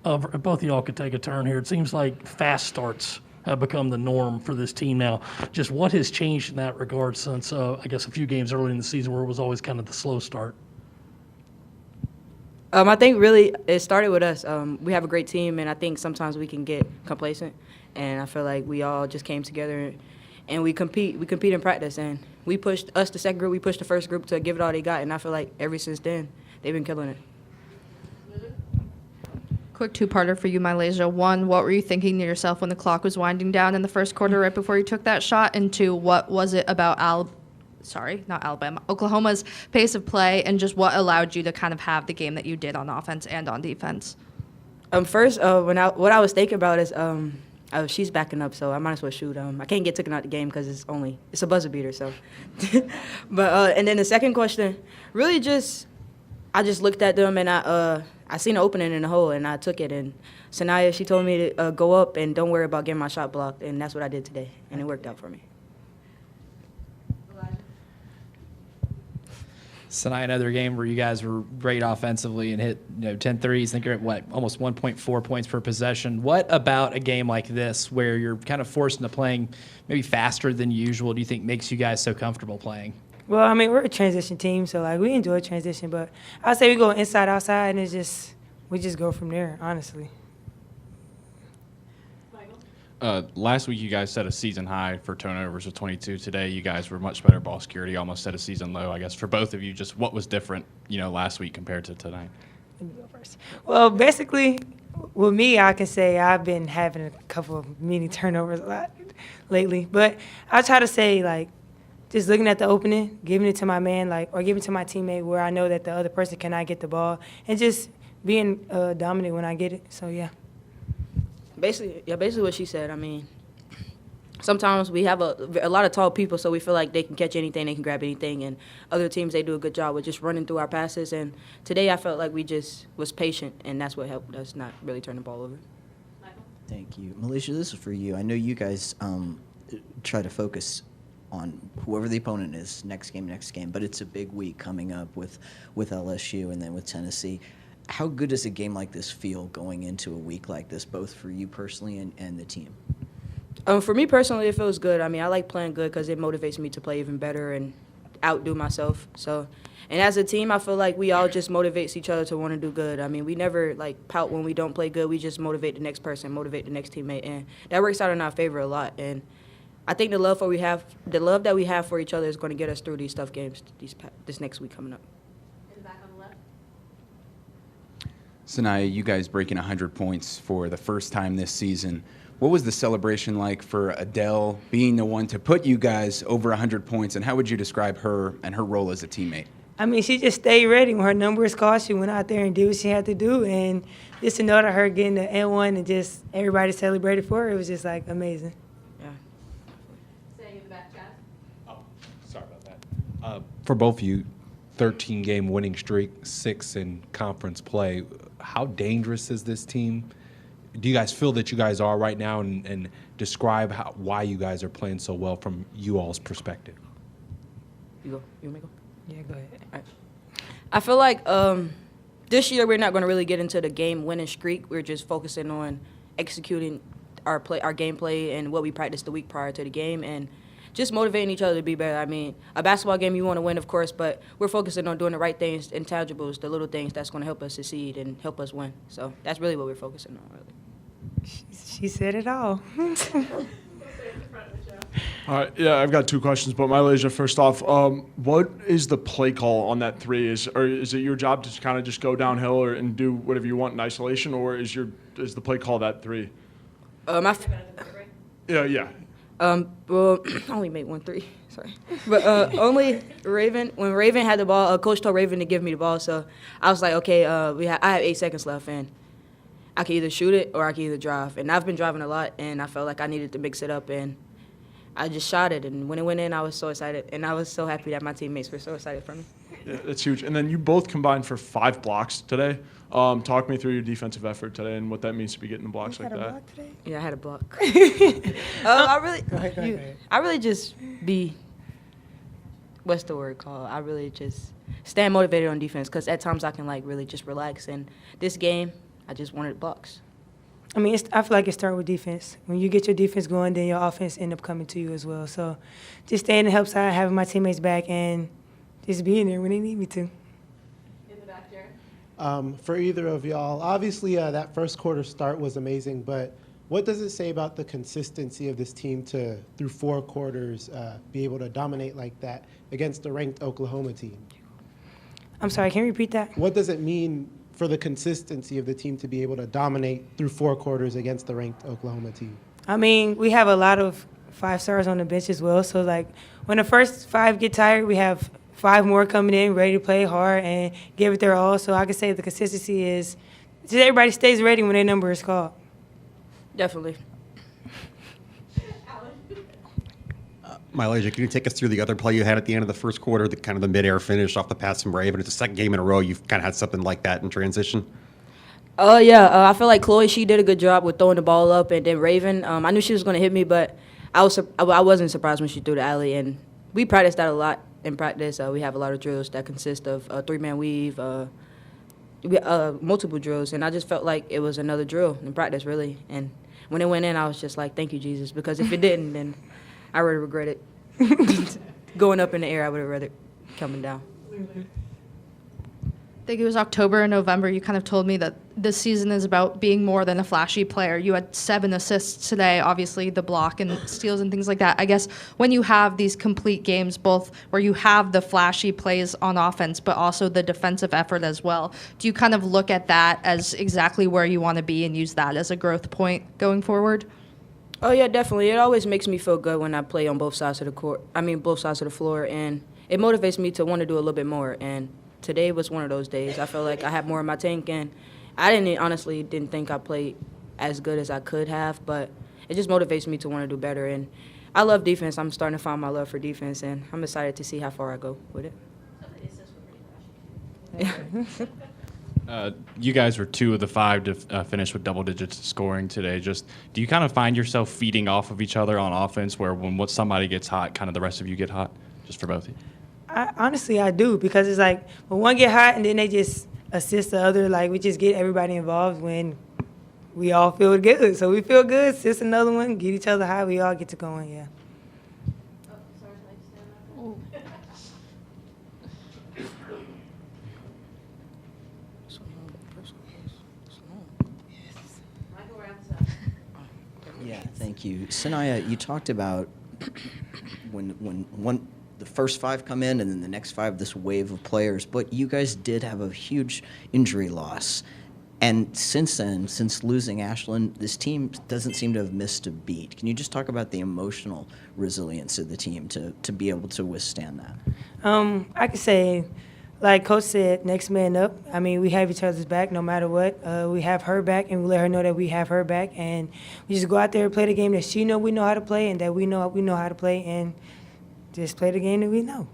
Both of y'all could take a turn here. It seems like fast starts have become the norm for this team now. Just what has changed in that regard since, I guess, a few games early in the season where it was always kind of the slow start? I think really it started with us. We have a great team, and I think sometimes we can get complacent. And I feel like we all just came together, and we compete. We compete in practice, and we pushed us, the second group. We pushed the first group to give it all they got, and I feel like ever since then they've been killing it. Quick two-parter for you, MiLaysia. One, what were you thinking to yourself when the clock was winding down in the first quarter right before you took that shot? And two, what was it about Oklahoma's pace of play and just what allowed you to kind of have the game that you did on offense and on defense? First, what I was thinking about is she's backing up, so I might as well shoot. I can't get taken out the game because it's a buzzer beater. So, but and then the second question, really I just looked at them and I seen an opening in the hole and I took it. And Sania, she told me to go up and don't worry about getting my shot blocked, and that's what I did today, and it worked out for me. Sania, another game where you guys were great offensively and hit 10 threes. I think you're at almost 1.4 points per possession. What about a game like this where you're kind of forced into playing maybe faster than usual do you think makes you guys so comfortable playing? Well, I mean, we're a transition team, so like we enjoy transition, but I'd say we go inside, outside, and we just go from there, honestly. Last week, you guys set a season high for turnovers with 22. Today, you guys were much better ball security, almost set a season low. I guess for both of you, just what was different, last week compared to tonight? Let me go first. Well, basically, with me, I can say I've been having a couple of mini turnovers a lot lately, but I try to say like just looking at the opening, giving it to my man, or giving it to my teammate where I know that the other person cannot get the ball, and just being dominant when I get it. So yeah. Basically what she said. I mean, sometimes we have a lot of tall people, so we feel like they can catch anything, they can grab anything, and other teams, they do a good job with just running through our passes. And today I felt like we just was patient, and that's what helped us not really turn the ball over. Thank you. MiLaysia, this is for you. I know you guys try to focus on whoever the opponent is next game, but it's a big week coming up with LSU and then with Tennessee. How good does a game like this feel going into a week like this, both for you personally and the team? For me personally, it feels good. I mean, I like playing good because it motivates me to play even better and outdo myself. So, and as a team, I feel like we all just motivates each other to want to do good. I mean, we never pout when we don't play good. We just motivate the next person, motivate the next teammate, and that works out in our favor a lot. And I think the love that we have for each other is going to get us through these tough games this next week coming up. Sania, you guys breaking 100 points for the first time this season. What was the celebration like for Adele being the one to put you guys over 100 points, and how would you describe her and her role as a teammate? I mean, she just stayed ready. When her number was called, she went out there and did what she had to do. And just to know that her getting the N1 and just everybody celebrated for her, it was just, amazing. Yeah. Staying in the back, Chad. Oh, sorry about that. For both of you, 13-game winning streak, 6 in conference play. How dangerous is this team? Do you guys feel that you guys are right now, and describe why you guys are playing so well from you all's perspective? You go. You want me to go? Yeah, go ahead. All right. I feel like this year we're not going to really get into the game-winning streak. We're just focusing on executing our gameplay and what we practiced the week prior to the game, and just motivating each other to be better. I mean, a basketball game you want to win, of course, but we're focusing on doing the right things, intangibles, the little things that's going to help us succeed and help us win. So that's really what we're focusing on, really. She said it all. All right, yeah, I've got 2 questions, but MiLaysia, first off, what is the play call on that 3? Is it your job to kind of just go downhill and do whatever you want in isolation, or is the play call that 3? Yeah. Well, I only made 1 3. Sorry, but only Raven. When Raven had the ball, Coach told Raven to give me the ball, so I was like, okay, I have 8 seconds left, and I can either shoot it or I can either drive. And I've been driving a lot, and I felt like I needed to mix it up, and I just shot it. And when it went in, I was so excited, and I was so happy that my teammates were so excited for me. Yeah, that's huge. And then you both combined for 5 blocks today. Talk me through your defensive effort today and what that means to be getting the blocks like that. Block today? Yeah, I had a block. Go ahead. I really just be, what's the word called? I really just stand motivated on defense because at times I can really just relax. And this game, I just wanted blocks. I mean, I feel like it starts with defense. When you get your defense going, then your offense end up coming to you as well. So just staying the help side, having my teammates back, and just being there when they need me to. For either of y'all, obviously that first quarter start was amazing, but what does it say about the consistency of this team to, through 4 quarters, be able to dominate like that against the ranked Oklahoma team? I'm sorry, can you repeat that? What does it mean for the consistency of the team to be able to dominate through 4 quarters against the ranked Oklahoma team? I mean, we have a lot of 5 stars on the bench as well. So, like, when the first 5 get tired, we have 5 more coming in, ready to play hard and give it their all. So I can say the consistency is just everybody stays ready when their number is called. Definitely. MiLaysia, can you take us through the other play you had at the end of the first quarter, the kind of the midair finish off the pass from Raven? It's the second game in a row you've kind of had something like that in transition. Oh, yeah. I feel like Chloe, she did a good job with throwing the ball up. And then Raven, I knew she was going to hit me, but I wasn't surprised when she threw the alley. And we practiced that a lot in practice. We have a lot of drills that consist of a 3-man weave, multiple drills. And I just felt like it was another drill in practice, really. And when it went in, I was just like, thank you, Jesus. Because if it didn't, then I would have regretted going up in the air. I would have rather coming down. I think it was October and November, you kind of told me that this season is about being more than a flashy player. You had 7 assists today, obviously the block and steals and things like that. I guess when you have these complete games, both where you have the flashy plays on offense, but also the defensive effort as well, do you kind of look at that as exactly where you want to be and use that as a growth point going forward? Oh, yeah, definitely. It always makes me feel good when I play on both sides of the court. Both sides of the floor, and it motivates me to want to do a little bit more. And today was one of those days. I felt like I had more in my tank, and I honestly didn't think I played as good as I could have, but it just motivates me to want to do better. And I love defense. I'm starting to find my love for defense, and I'm excited to see how far I go with it. You guys were 2 of the 5 to finish with double digits scoring today. Just do you kind of find yourself feeding off of each other on offense, where when somebody gets hot, kind of the rest of you get hot, just for both of you? Honestly, I do, because it's like when one get hot and then they just assist the other, like we just get everybody involved when we all feel good. So we feel good, assist another one, get each other high, we all get to going, yeah. Yeah, thank you. Sania, you talked about when the first 5 come in and then the next 5, this wave of players, but you guys did have a huge injury loss. And since then, since losing Ashlyn, this team doesn't seem to have missed a beat. Can you just talk about the emotional resilience of the team to be able to withstand that? I could say, like Coach said, next man up. I mean, we have each other's back no matter what. We have her back, and we let her know that we have her back. And we just go out there and play the game that she know we know how to play, and that we know how to play, and just play the game that we know.